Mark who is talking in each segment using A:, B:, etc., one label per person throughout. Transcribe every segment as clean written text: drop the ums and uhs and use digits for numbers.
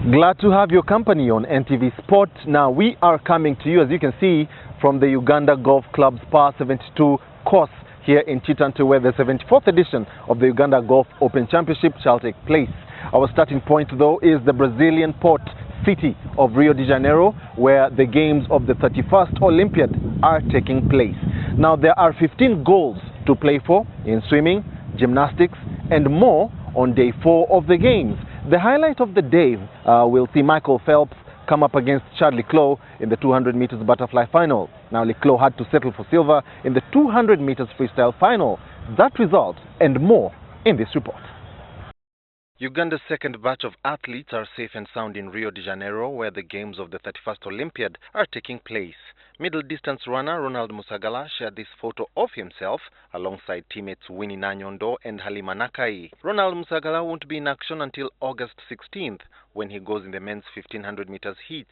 A: Glad to have your company on NTV Sport. Now we are coming to you, as you can see, from the Uganda Golf Club's Par 72 course here in Chitante, where the 74th edition of the Uganda Golf Open Championship shall take place. Our starting point, though, is the Brazilian port city of Rio de Janeiro, where the games of the 31st Olympiad are taking place. Now there are 15 goals to play for in swimming, gymnastics, and more on day 4 of the games. The highlight of the day will see Michael Phelps come up against Charles Leclerc in the 200 meters butterfly final. Now Leclerc had to settle for silver in the 200 meters freestyle final. That result and more in this report. Uganda's second batch of athletes are safe and sound in Rio de Janeiro, where the games of the 31st Olympiad are taking place. Middle distance runner Ronald Musagala shared this photo of himself alongside teammates Winnie Nanyondo and Halima Nakai. Ronald Musagala won't be in action until August 16th, when he goes in the men's 1500 meters heats.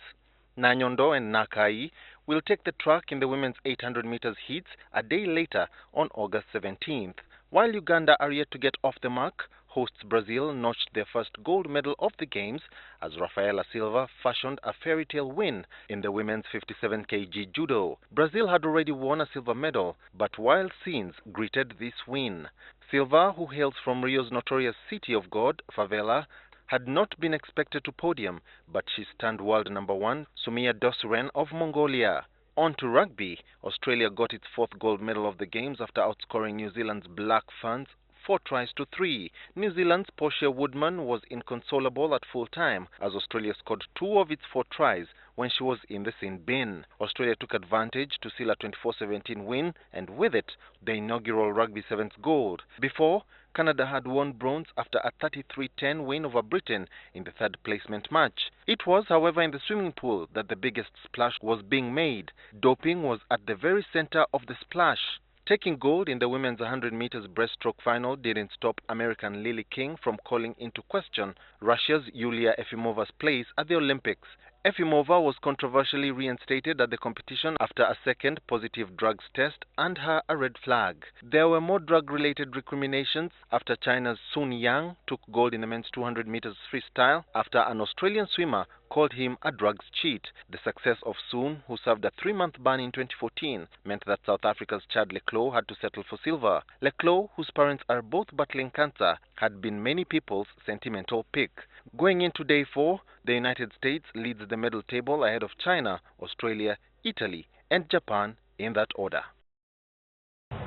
A: Nanyondo and Nakai will take the track in the women's 800 meters heats a day later on August 17th. While Uganda are yet to get off the mark, hosts Brazil notched their first gold medal of the games as Rafaela Silva fashioned a fairy tale win in the women's 57 kg judo. Brazil had already won a silver medal, but wild scenes greeted this win. Silva, who hails from Rio's notorious city of God, Favela, had not been expected to podium, but she stunned world number 1 Sumia Dosiren of Mongolia. On to rugby, Australia got its 4th gold medal of the games after outscoring New Zealand's Black Ferns 4 tries to 3. New Zealand's Portia Woodman was inconsolable at full time as Australia scored 2 of its 4 tries when she was in the sin bin. Australia took advantage to seal a 24-17 win, and with it, the inaugural Rugby Sevens gold. Before, Canada had won bronze after a 33-10 win over Britain in the 3rd placement match. It was, however, in the swimming pool that the biggest splash was being made. Doping was at the very center of the splash. Taking gold in the women's 100 meters breaststroke final didn't stop American Lily King from calling into question Russia's Yulia Efimova's place at the Olympics. Efimova was controversially reinstated at the competition after a second positive drugs test earned her a red flag. There were more drug-related recriminations after China's Sun Yang took gold in the men's 200 meters freestyle after an Australian swimmer called him a drugs cheat. The success of Sun, who served a 3-month ban in 2014, meant that South Africa's Chad Leclerc had to settle for silver. Leclerc, whose parents are both battling cancer, had been many people's sentimental pick. Going into day 4, the United States leads the medal table ahead of China, Australia, Italy, and Japan in that order.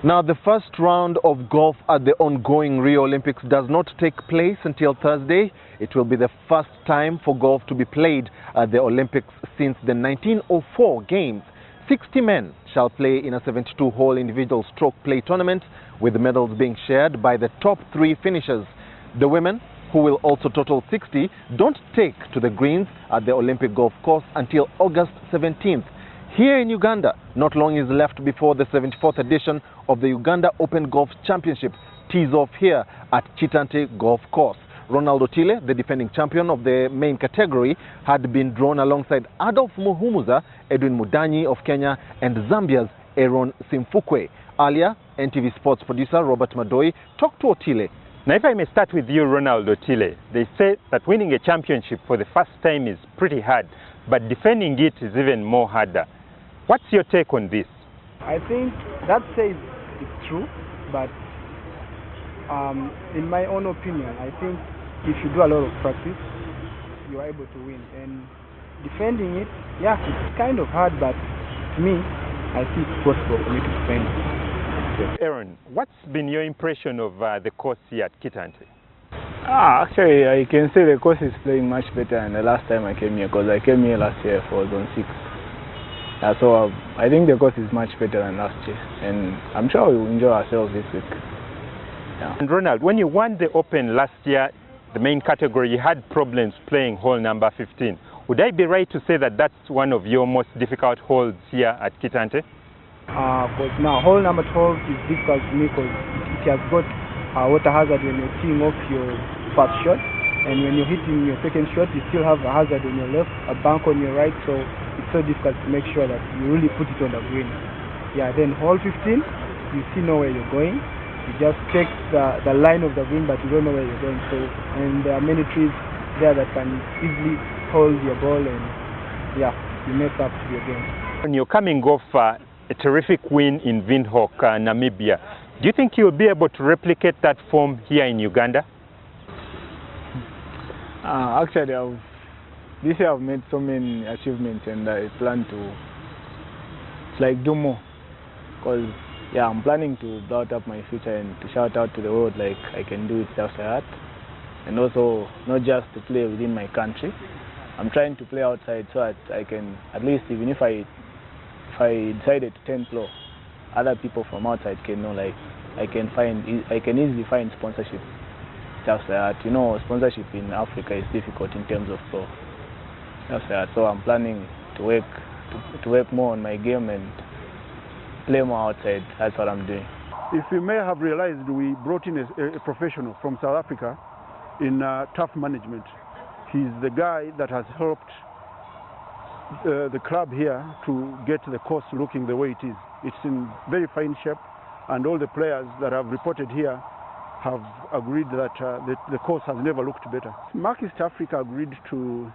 A: Now, the first round of golf at the ongoing Rio Olympics does not take place until Thursday. It will be the first time for golf to be played at the Olympics since the 1904 Games. 60 men shall play in a 72-hole individual stroke play tournament, with the medals being shared by the top 3 finishers. The women, who will also total 60, don't take to the greens at the Olympic golf course until August 17th. Here in Uganda, not long is left before the 74th edition of the Uganda Open Golf Championship tees off here at Chitante Golf Course. Ronald Otile, the defending champion of the main category, had been drawn alongside Adolf Muhumuza, Edwin Mudanyi of Kenya, and Zambia's Aaron Simfukwe. Earlier, NTV Sports producer Robert Madoi talked to Otile.
B: Now, if I may start with you, Ronald Otile, they say that winning a championship for the first time is pretty hard, but defending it is even more harder. What's your take on this?
C: I think that says it's true, but in my own opinion, I think if you do a lot of practice, you are able to win. And defending it, yeah, it's kind of hard, but to me, I think it's possible for me to defend it.
B: Aaron, what's been your impression of the course here at Chitante?
D: Actually, I can say the course is playing much better than the last time I came here, because I came here last year for zone 6. So I think the course is much better than last year, and I'm sure we will enjoy ourselves this week. Yeah.
B: And Ronald, when you won the Open last year, the main category, you had problems playing hole number 15. Would I be right to say that that's one of your most difficult holes here at Chitante?
C: Because now hole number 12 is difficult to me because it has got water hazard when you're teeing off your first shot, and when you're hitting your second shot, you still have a hazard on your left, a bank on your right, so it's so difficult to make sure that you really put it on the green. Yeah, then hole 15, you see know where you're going. You just check the line of the green, but you don't know where you're going. So, and there are many trees there that can easily hold your ball and yeah, you mess up your game.
B: When you're coming off a terrific win in Windhoek, Namibia, do you think you'll be able to replicate that form here in Uganda?
D: Actually, this year I've made so many achievements and I plan to do more. Because yeah, I'm planning to build up my future and to shout out to the world like I can do it just like that. And also not just to play within my country. I'm trying to play outside so that I can, at least even if I decided to turn pro, other people from outside can know like I can easily find sponsorship just like that. You know, sponsorship in Africa is difficult in terms of pro. Just like that. So I'm planning to work more on my game and play more outside. That's what I'm doing.
E: If you may have realized, we brought in a professional from South Africa in tough management. He's the guy that has helped the club here to get the course looking the way it is. It's in very fine shape, and all the players that have reported here have agreed that the course has never looked better. Mark East Africa agreed to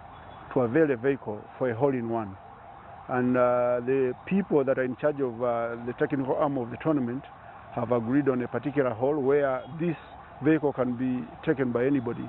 E: avail a vehicle for a hole-in-one. And the people that are in charge of the technical arm of the tournament have agreed on a particular hole where this vehicle can be taken by anybody.